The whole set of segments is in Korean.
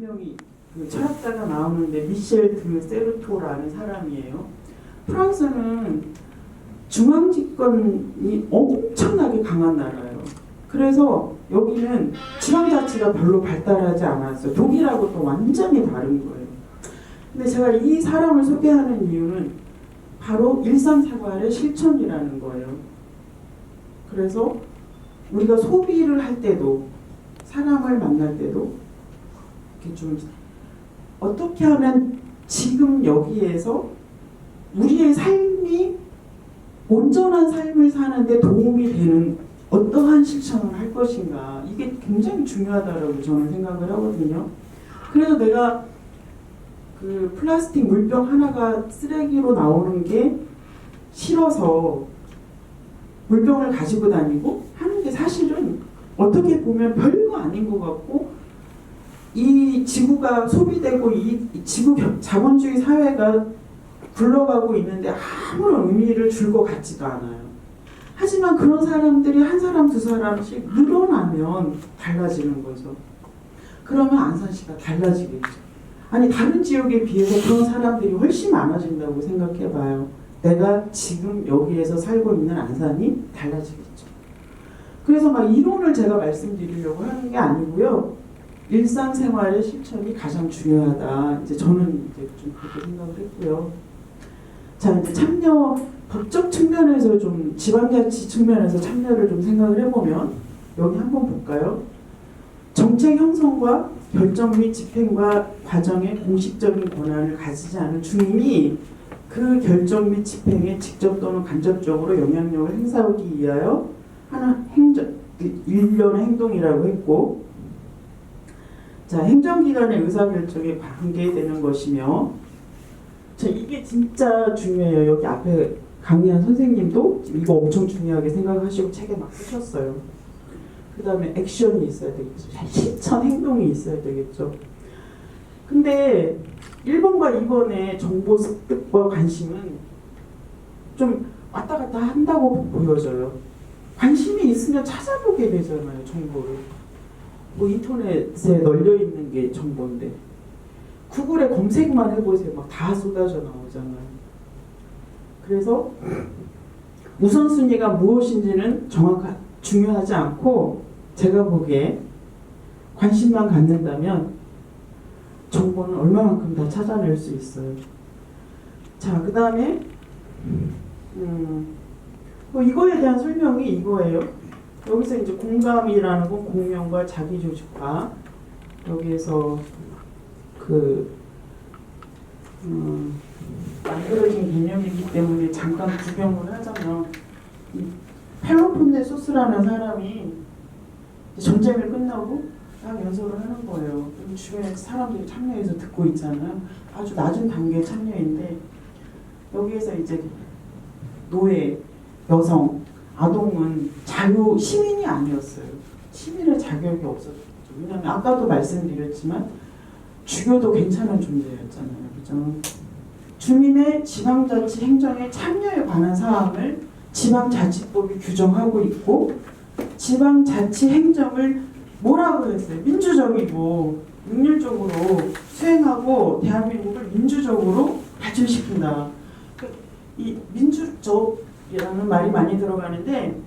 명이 그 철학자가 나오는데 미셸 드 세르토라는 사람이에요. 프랑스는 중앙 집권이 엄청나게 강한 나라예요. 그래서 여기는 지방자치가 별로 발달하지 않았어요. 독일하고 또 완전히 다른 거예요. 근데 제가 이 사람을 소개하는 이유는 바로 일상생활의 실천이라는 거예요. 그래서 우리가 소비를 할 때도 사람을 만날 때도 이렇게 좀 어떻게 하면 지금 여기에서 우리의 삶이 온전한 삶을 사는데 도움이 되는 어떠한 실천을 할 것인가, 이게 굉장히 중요하다고 저는 생각을 하거든요. 그래서 내가 그 플라스틱 물병 하나가 쓰레기로 나오는 게 싫어서 물병을 가지고 다니고 하는 게 사실은 어떻게 보면 별거 아닌 것 같고, 이 지구가 소비되고 이 지구 자본주의 사회가 굴러가고 있는데 아무런 의미를 줄 것 같지도 않아요. 하지만 그런 사람들이 한 사람 두 사람씩 늘어나면 달라지는 거죠. 그러면 안산시가 달라지겠죠. 아니 다른 지역에 비해서 그런 사람들이 훨씬 많아진다고 생각해봐요. 내가 지금 여기에서 살고 있는 안산이 달라지겠죠. 그래서 막 이론을 제가 말씀드리려고 하는 게 아니고요. 일상생활의 실천이 가장 중요하다. 이제 저는 이제 좀 그렇게 생각을 했고요. 자, 이제 참여 법적 측면에서 좀 지방자치 측면에서 참여를 좀 생각을 해보면 여기 한번 볼까요? 정책 형성과 결정 및 집행과 과정에 공식적인 권한을 가지지 않은 주민이 그 결정 및 집행에 직접 또는 간접적으로 영향력을 행사하기 위하여 하는 일련의 행동이라고 했고, 자, 행정기관의 의사결정에 관계되는 것이며, 자, 이게 진짜 중요해요. 여기 앞에 강의한 선생님도 이거 엄청 중요하게 생각하시고 책에 막 쓰셨어요. 그 다음에 액션이 있어야 되겠죠. 실천 행동이 있어야 되겠죠. 근데 1번과 2번의 정보 습득과 관심은 좀 왔다 갔다 한다고 보여져요. 관심이 있으면 찾아보게 되잖아요, 정보를. 뭐 인터넷에 널려 있는 게 정보인데 구글에 검색만 해보세요. 막 다 쏟아져 나오잖아요. 그래서 우선순위가 무엇인지는 중요하지 않고, 제가 보기에 관심만 갖는다면 정보는 얼마만큼 다 찾아낼 수 있어요. 자, 그 다음에 이거에 대한 설명이 이거예요. 여기서 이제 공감이라는 건 공명과 자기조직화, 여기에서 만들어진 개념이기 때문에 잠깐 구경을 하자면, 이 펠로폰네소스라는 사람이 전쟁을 끝나고 딱 연설을 하는 거예요. 주변에 사람들이 참여해서 듣고 있잖아요. 아주 낮은 단계의 참여인데 여기에서 이제 노예, 여성, 아동은 자유 시민이 아니었어요. 시민의 자격이 없었죠. 왜냐하면 아까도 말씀드렸지만 죽여도 괜찮은 존재였잖아요. 그죠? 주민의 지방자치 행정에 참여에 관한 사항을 지방자치법이 규정하고 있고, 지방자치 행정을 뭐라고 했어요? 민주적이고 능률적으로 수행하고 대한민국을 민주적으로 발전시킨다. 이 민주적이라는 말이 많이 들어가는데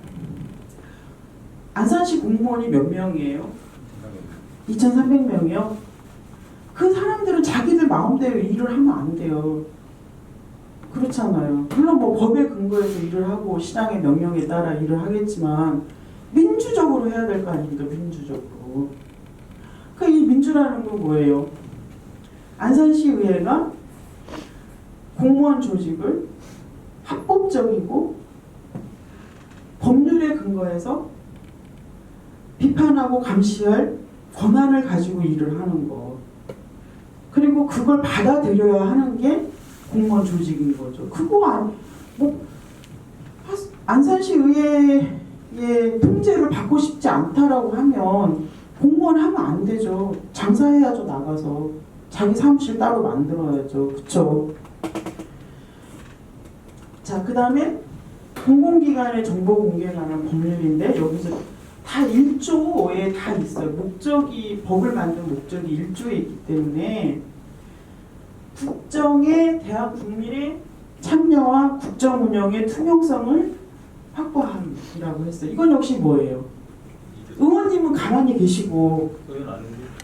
안산시 공무원이 몇 명이에요? 2,300명이요. 그 사람들은 자기들 마음대로 일을 하면 안 돼요. 그렇잖아요. 물론 뭐 법에 근거해서 일을 하고 시장의 명령에 따라 일을 하겠지만 민주적으로 해야 될 거 아닙니까? 민주적으로. 그러니까 이 민주라는 건 뭐예요? 안산시의회가 공무원 조직을 합법적이고 법률에 근거해서 비판하고 감시할 권한을 가지고 일을 하는 거. 그리고 그걸 받아들여야 하는 게 공무원 조직인 거죠. 그거 안산시 의회의 통제를 받고 싶지 않다라고 하면 공무원 하면 안 되죠. 장사해야죠. 나가서 자기 사무실 따로 만들어야죠. 그렇죠? 자, 그 다음에 공공기관의 정보 공개에 관한 법률인데, 여기서 다 1조에 다 있어요. 목적이, 법을 만든 목적이 1조에 있기 때문에 국정에 대한 국민의 참여와 국정 운영의 투명성을 확보함이라고 했어요. 이건 역시 뭐예요? 의원님은 가만히 계시고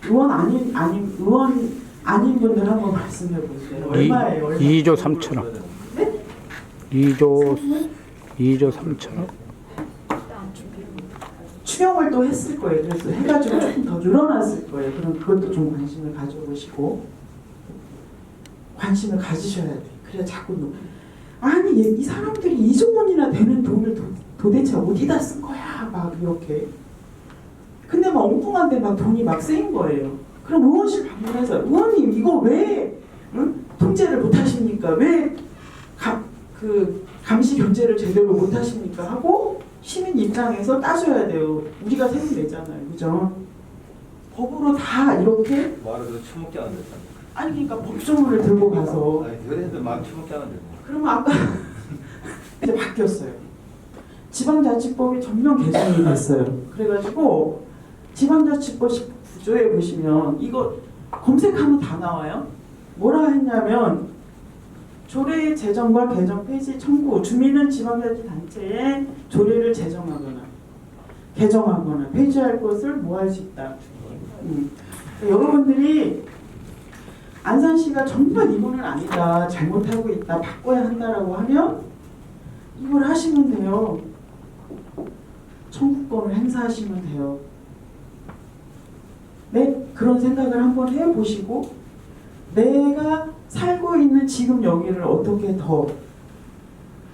의원 아닌 분들 한번 말씀해 보세요. 얼마예요? 얼마? 2조 3천억. 네? 2조 3천억. 추경을 또 했을 거예요. 그래서 해가지고 조금 더 늘어났을 거예요. 그럼 그것도 좀 관심을 가져보시고 관심을 가지셔야 돼. 그래야 자꾸 아니 이 사람들이 2조 원이나 되는 돈을 도대체 어디다 쓴 거야? 막 이렇게. 근데 막 엉뚱한데 막 돈이 막 쓰인 거예요. 그럼 의원실 방문해서 의원님 이거 왜 통제를 못 하십니까? 왜 감시 견제를 제대로 못 하십니까? 하고 시민 입장에서 따져야 돼요. 우리가 세금 내잖아요. 그죠? 법으로 다 이렇게 말을 처먹게 하는 데 아니 그러니까 법조문을 들고 가서 아니 그래도 막 처먹게 하는데 그러면 아까 이제 바뀌었어요. 지방자치법이 전면 개정이 됐어요. 그래가지고 지방자치법 19조에 보시면 이거 검색하면 다 나와요. 뭐라 했냐면 조례 제정과 개정 폐지 청구 주민은 지방자치단체에 조례를 개정하거나 폐지할 것을 뭐 할 수 있다. 여러분들이 안산시가 정말 이거는 아니다, 잘못하고 있다, 바꿔야 한다라고 하면 이걸 하시면 돼요. 청구권을 행사하시면 돼요. 네, 그런 생각을 한번 해보시고 내가 살고 있는 지금 여기를 어떻게 더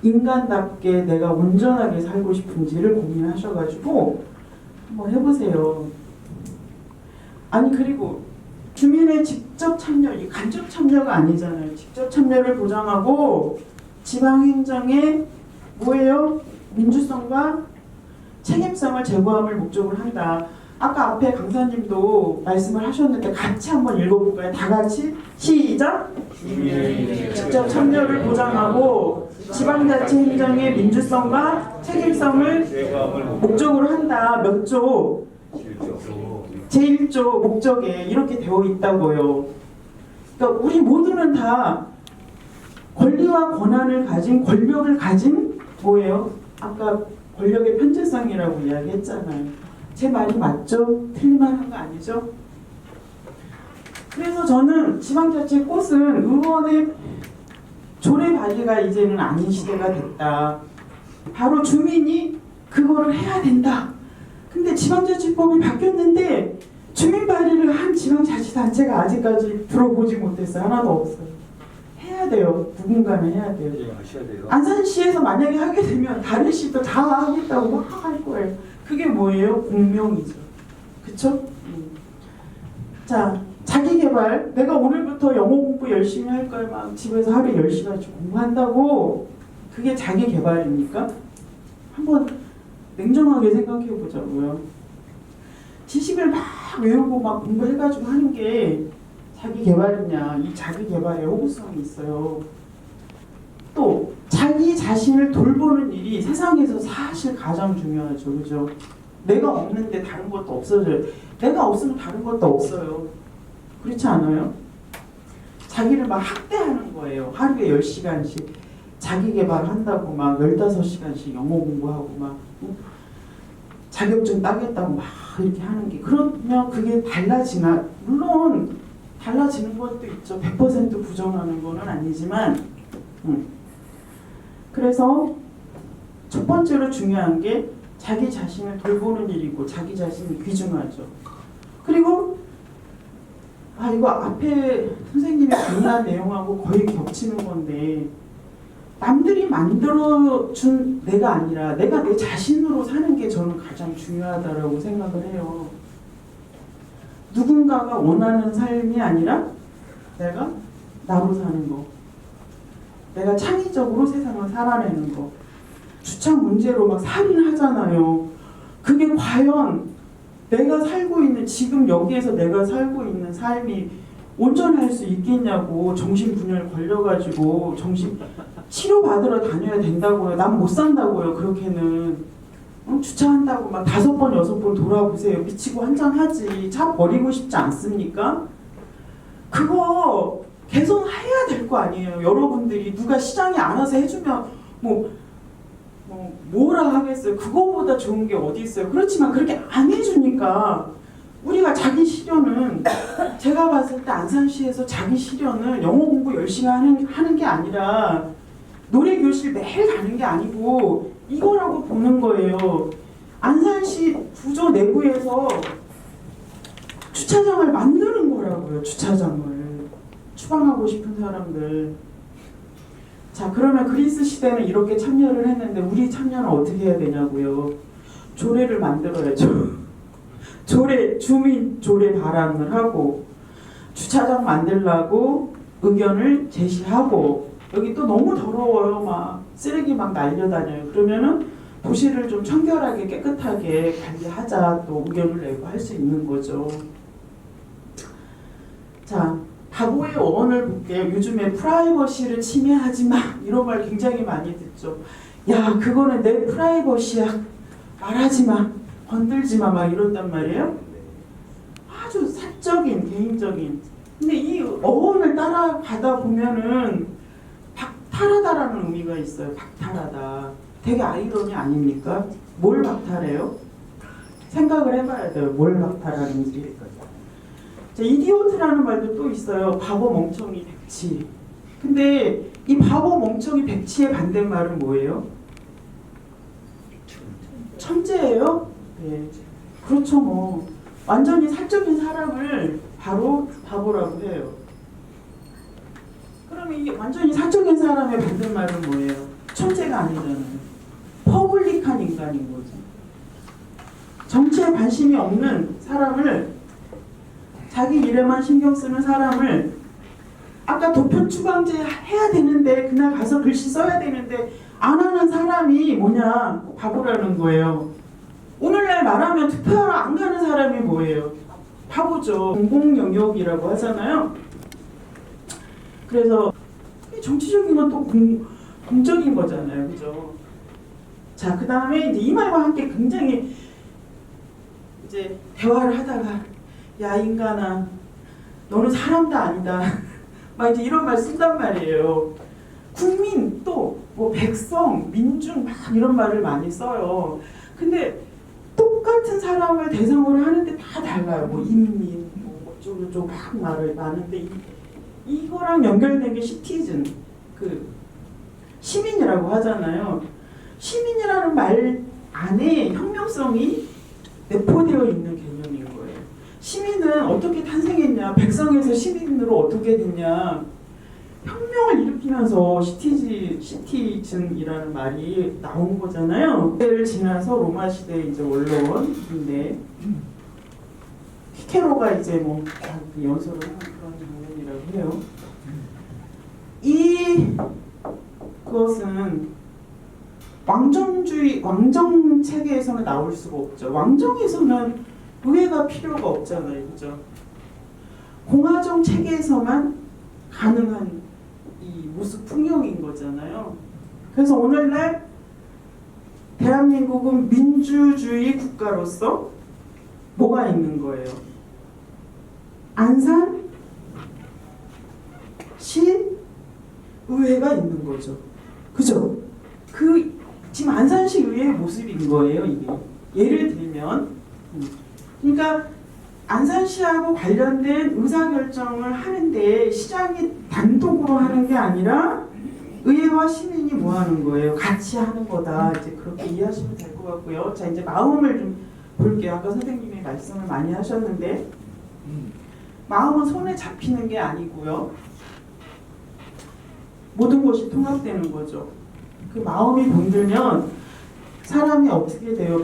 인간답게 내가 온전하게 살고 싶은지를 고민하셔가지고 한번 해보세요. 아니 그리고 주민의 직접 참여, 이 간접 참여가 아니잖아요. 직접 참여를 보장하고 지방행정의 뭐예요? 민주성과 책임성을 제고함을 목적으로 한다. 아까 앞에 강사님도 말씀을 하셨는데 같이 한번 읽어볼까요? 다 같이 시작! 직접 참여를 보장하고 지방자치 행정의 민주성과 책임성을 목적으로 한다. 몇 조? 제1조 목적에 이렇게 되어 있다고요. 그러니까 우리 모두는 다 권리와 권한을 가진 권력을 가진 뭐예요? 아까 권력의 편재성이라고 이야기했잖아요. 제 말이 맞죠? 틀릴만한 거 아니죠? 그래서 저는 지방자치 꽃은 의원의 조례 발의가 이제는 아닌 시대가 됐다. 바로 주민이 그거를 해야 된다. 근데 지방자치법이 바뀌었는데 주민 발의를 한 지방자치단체가 아직까지 들어보지 못했어요. 하나도 없어요. 해야 돼요. 누군가는 해야 돼요. 안산시에서 만약에 하게 되면 다른 시도 다 하겠다고 막 할 거예요. 그게 뭐예요? 공명이죠. 그쵸? 자, 자기개발. 내가 오늘부터 영어 공부 열심히 할 거야. 막 집에서 하루에 10시간씩 공부한다고. 그게 자기개발입니까? 한번 냉정하게 생각해 보자고요. 지식을 막 외우고 막 공부해가지고 하는 게 자기개발이냐. 이 자기개발에 호구성이 있어요. 또 자기 자신을 돌보는 일이 세상에서 사실 가장 중요하죠. 그죠? 내가 없는데 다른 것도 없어져요. 내가 없으면 다른 것도 없어요. 그렇지 않아요? 자기를 막 학대하는 거예요. 하루에 10시간씩 자기개발 한다고 막 15시간씩 영어 공부하고 막 자격증 따겠다고 막 이렇게 하는 게, 그러면 그게 달라지나? 물론 달라지는 것도 있죠. 100% 부정하는 거는 아니지만 그래서 첫 번째로 중요한 게 자기 자신을 돌보는 일이고 자기 자신이 귀중하죠. 그리고 이거 앞에 선생님이 강의한 내용하고 거의 겹치는 건데, 남들이 만들어준 내가 아니라 내가 내 자신으로 사는 게 저는 가장 중요하다라고 생각을 해요. 누군가가 원하는 삶이 아니라 내가 나로 사는 거. 내가 창의적으로 세상을 살아내는 거. 주차 문제로 막 살인하잖아요. 그게 과연 내가 살고 있는, 지금 여기에서 내가 살고 있는 삶이 온전할 수 있겠냐고. 정신분열 걸려가지고 정신 치료받으러 다녀야 된다고요. 난 못 산다고요. 그렇게는. 주차한다고 막 5번 6번 돌아보세요. 미치고 한장하지. 차 버리고 싶지 않습니까? 그거 개선해야 될 거 아니에요. 여러분들이 누가 시장에 알아서 해주면 뭐라 하겠어요. 그거보다 좋은 게 어디 있어요. 그렇지만 그렇게 안 해주니까 우리가 자기 실현은 제가 봤을 때 안산시에서 자기 실현은 영어 공부 열심히 하는 게 아니라 노래 교실 매일 가는 게 아니고 이거라고 보는 거예요. 안산시 구조 내부에서 주차장을 만드는 거라고요. 주차장을 추방하고 싶은 사람들. 자, 그러면 그리스 시대는 이렇게 참여를 했는데 우리 참여는 어떻게 해야 되냐고요. 조례를 만들어야죠. 주민 조례 발안을 하고 주차장 만들라고 의견을 제시하고 여기 또 너무 더러워요. 막 쓰레기 막 날려다녀요. 그러면은 도시를 좀 청결하게 깨끗하게 관리하자 또 의견을 내고 할 수 있는 거죠. 자, 바보의 어원을 볼게요. 요즘에 프라이버시를 침해하지 마 이런 말 굉장히 많이 듣죠. 야, 그거는 내 프라이버시야. 말하지 마. 건들지 마. 막 이런단 말이에요. 아주 사적인, 개인적인. 근데 이 어원을 따라가다 보면은 박탈하다라는 의미가 있어요. 박탈하다. 되게 아이러니 아닙니까? 뭘 박탈해요? 생각을 해봐야 돼요. 뭘 박탈하는지. 자, 이디오트라는 말도 또 있어요. 바보, 멍청이, 백치. 근데 이 바보, 멍청이, 백치의 반대말은 뭐예요? 천재예요? 네. 그렇죠 뭐. 완전히 사적인 사람을 바로 바보라고 해요. 그러면 이 완전히 사적인 사람의 반대말은 뭐예요? 천재가 아니잖아요. 퍼블릭한 인간인 거죠. 정치에 관심이 없는 사람을, 자기 일에만 신경 쓰는 사람을, 아까 도표 추방제 해야 되는데 그날 가서 글씨 써야 되는데 안 하는 사람이 뭐냐? 바보라는 거예요. 오늘날 말하면 투표하러 안 가는 사람이 뭐예요? 바보죠. 공공 영역이라고 하잖아요. 그래서 정치적인 건 또 공적인 거잖아요. 그죠? 자, 그 다음에 이제 이 말과 함께 굉장히 이제 대화를 하다가 야, 인간아, 너는 사람도 아니다. 막 이제 이런 말 쓴단 말이에요. 국민 또 뭐 백성, 민중 막 이런 말을 많이 써요. 근데 똑같은 사람을 대상으로 하는데 다 달라요. 뭐 인민, 뭐 어쩌고저쩌고 막 말을 많은데 이거랑 연결된 게 시티즌, 그 시민이라고 하잖아요. 시민이라는 말 안에 혁명성이 내포되어 있는 개념인 거예요. 시민은 어떻게 탄생했냐? 백성에서 시민으로 어떻게 됐냐? 혁명을 일으키면서 시티즌이라는 말이 나온 거잖아요. 때를 지나서 로마 시대에 이제 올라온인데 키케로가 이제 뭐 연설을 하는 그런 장면이라고 해요. 그것은 왕정 체계에서는 나올 수가 없죠. 왕정에서는 의회가 필요가 없잖아요, 그죠? 공화정 체계에서만 가능한 이 모습 풍경인 거잖아요. 그래서 오늘날 대한민국은 민주주의 국가로서 뭐가 있는 거예요? 안산 시 의회가 있는 거죠. 그죠? 지금 안산시 의회의 모습인 거예요, 이게. 예를 들면, 그러니까 안산시하고 관련된 의사결정을 하는데 시장이 단독으로 하는 게 아니라 의회와 시민이 뭐 하는 거예요? 같이 하는 거다. 이제 그렇게 이해하시면 될 것 같고요. 자, 이제 마음을 좀 볼게요. 아까 선생님이 말씀을 많이 하셨는데 마음은 손에 잡히는 게 아니고요. 모든 것이 통합되는 거죠. 그 마음이 병들면 사람이 어떻게 돼요?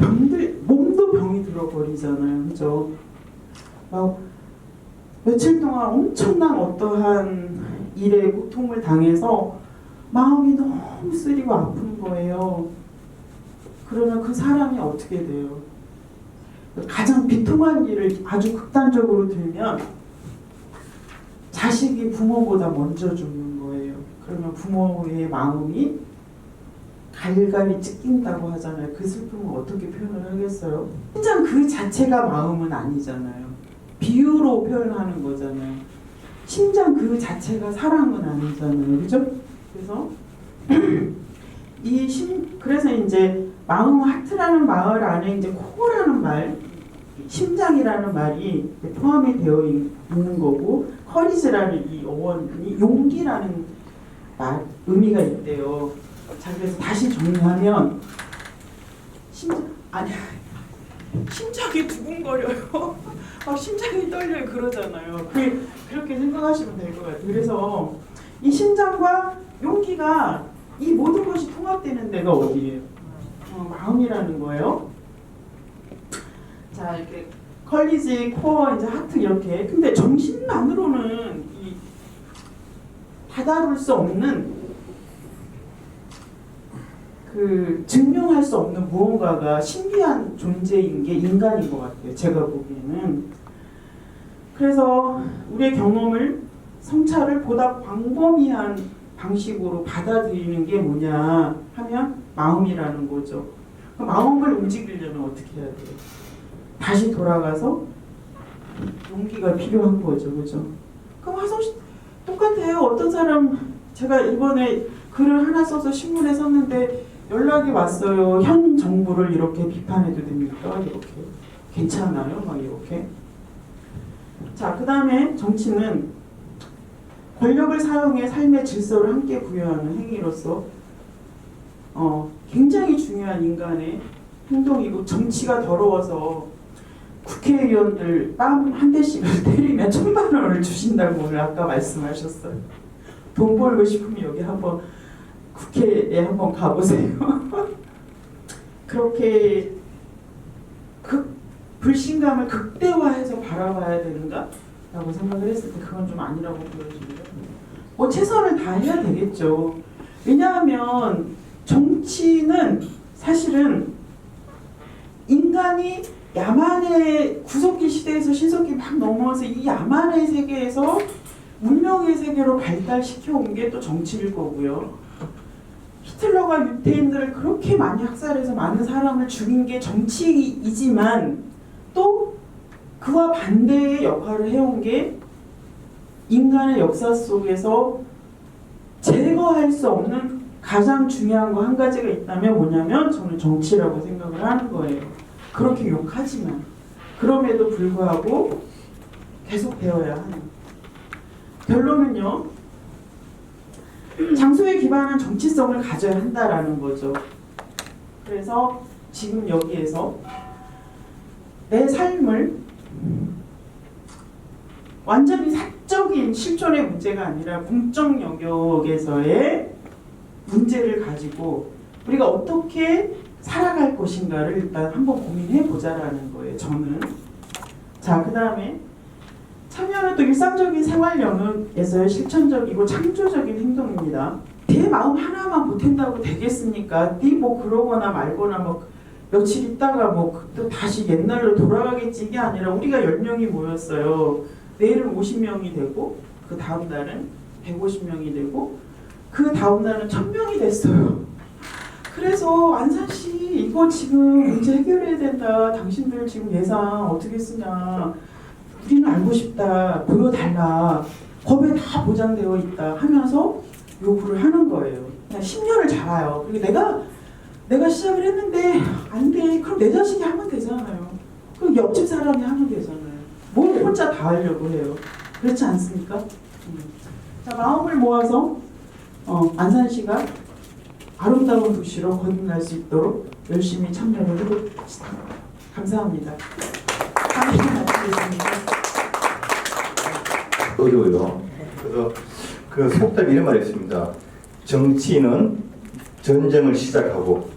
몸도 병이 들어버리잖아요. 그죠? 막 며칠 동안 엄청난 어떠한 일에 고통을 당해서 마음이 너무 쓰리고 아픈 거예요. 그러면 그 사람이 어떻게 돼요? 가장 비통한 일을 아주 극단적으로 들면 자식이 부모보다 먼저 죽는 거예요. 그러면 부모의 마음이 갈갈이 찢긴다고 하잖아요. 그 슬픔을 어떻게 표현을 하겠어요? 심장 그 자체가 마음은 아니잖아요. 비유로 표현하는 거잖아요. 심장 그 자체가 사랑은 아니잖아요. 그죠? 그래서 그래서 이제 마음 하트라는 말 안에 이제 코어라는 말, 심장이라는 말이 포함이 되어 있는 거고, 커리지라는 이 어원이 용기라는 말 의미가 있대요. 자, 그래서 다시 정리하면 심장이 두근거려요. 막 심장이 떨려요. 그러잖아요. 그렇게 생각하시면 될 것 같아요. 그래서 이 심장과 용기가 이 모든 것이 통합되는 데가 어디예요? 마음이라는 거예요. 자, 이렇게 컬리지, 코어, 이제 하트 이렇게. 근데 정신만으로는 다다룰 수 없는 증명할 수 없는 무언가가 신비한 존재인 게 인간인 것 같아요. 제가 보기에는. 그래서 우리의 경험을, 성찰을 보다 광범위한 방식으로 받아들이는 게 뭐냐 하면 마음이라는 거죠. 마음을 움직이려면 어떻게 해야 돼요? 다시 돌아가서 용기가 필요한 거죠. 그죠? 그럼 화성씨 똑같아요. 어떤 사람, 제가 이번에 글을 하나 써서 신문에 썼는데 연락이 왔어요. 현 정부를 이렇게 비판해도 됩니까? 이렇게. 괜찮아요? 막 이렇게. 자, 그 다음에 정치는 권력을 사용해 삶의 질서를 함께 부여하는 행위로서 굉장히 중요한 인간의 행동이고, 정치가 더러워서 국회의원들 뺨 한 대씩을 때리면 1,000만 원을 주신다고 오늘 아까 말씀하셨어요. 돈 벌고 싶으면 여기 한번 국회에 한번 가보세요. 그렇게 불신감을 극대화해서 바라봐야 되는가? 라고 생각을 했을 때 그건 좀 아니라고 보여집니다. 뭐 최선을 다해야 되겠죠. 왜냐하면 정치는 사실은 인간이 야만의 구석기 시대에서 신석기 막 넘어와서 이 야만의 세계에서 문명의 세계로 발달시켜온 게 또 정치일 거고요. 히틀러가 유태인들을 그렇게 많이 학살해서 많은 사람을 죽인 게 정치이지만 또 그와 반대의 역할을 해온 게 인간의 역사 속에서 제거할 수 없는 가장 중요한 거 한 가지가 있다면 뭐냐면 저는 정치라고 생각을 하는 거예요. 그렇게 욕하지만 그럼에도 불구하고 계속 배워야 하는. 결론은요. 장소에 기반한 정치성을 가져야 한다라는 거죠. 그래서 지금 여기에서 내 삶을 완전히 사적인 실존의 문제가 아니라 공적 영역에서의 문제를 가지고 우리가 어떻게 살아갈 것인가를 일단 한번 고민해 보자라는 거예요. 저는. 자, 그 다음에 참여는 또 일상적인 생활 영역에서의 실천적이고 창조적인 행동입니다. 내 마음 하나만 보탠다고 되겠습니까? 뭐 그러거나 말거나 뭐 며칠 있다가 뭐 또 다시 옛날로 돌아가겠지 이게 아니라 우리가 10명이 모였어요. 내일은 50명이 되고 그 다음 날은 150명이 되고 그 다음 날은 1000명이 됐어요. 그래서 안산시 이거 지금 문제 해결해야 된다. 당신들 지금 예산 어떻게 쓰냐. 우리는 알고 싶다. 보여달라. 법에 다 보장되어 있다 하면서 요구를 하는 거예요. 그냥 10년을 잡아요. 그리고 내가 시작을 했는데 안 돼. 그럼 내 자식이 하면 되잖아요. 그럼 옆집 사람이 하면 되잖아요. 뭘 혼자 다 하려고 해요. 그렇지 않습니까? 자, 마음을 모아서 안산시가 아름다운 도시로 거듭날 수 있도록 열심히 참여를 해봅시다. 감사합니다. 강의 마치겠습니다. 어려워요. 그래서 그 속담 이런 말이 있습니다. 정치인은 전쟁을 시작하고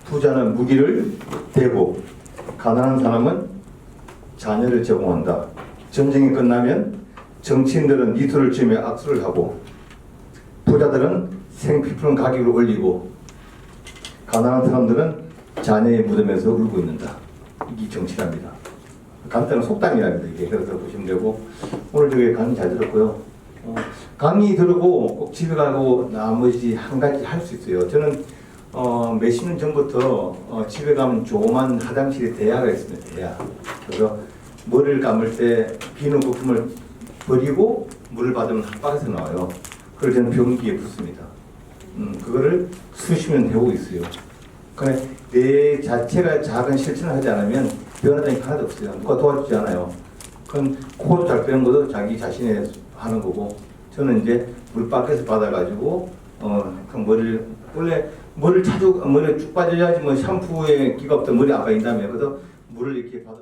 부자는 무기를 대고 가난한 사람은 자녀를 제공한다. 전쟁이 끝나면 정치인들은 이틀을 쯤에 악수를 하고 부자들은 생필품 가격을 올리고 가난한 사람들은 자녀의 무덤에서 울고 있는다. 이게 정치랍니다. 간단한 속담이랍니다. 이게 그래서 보시면 되고 오늘 저기 강의 잘 들었고요. 강의 들고 꼭 집에 가고 나머지 한 가지 할 수 있어요. 저는 몇십 년 전부터 집에 가면 조그만 화장실에 대야가 있습니다. 대야. 그래서 머리를 감을 때 비누 거품을 버리고 물을 받으면 핫바에서 나와요. 그걸 저는 변기에 붓습니다. 그거를 수십 년 해오고 있어요. 그러니까 내 자체가 작은 실천을 하지 않으면 변화점이 하나도 없어요. 누가 도와주지 않아요. 그건 코도 잘 빼는 것도 자기 자신이 하는 거고, 저는 이제 물 밖에서 받아가지고 그 머리를 원래 머리를 쭉 빠져야지 뭐 샴푸에 기가 없다 머리 안 빠진다며. 그래서 물을 이렇게 받아.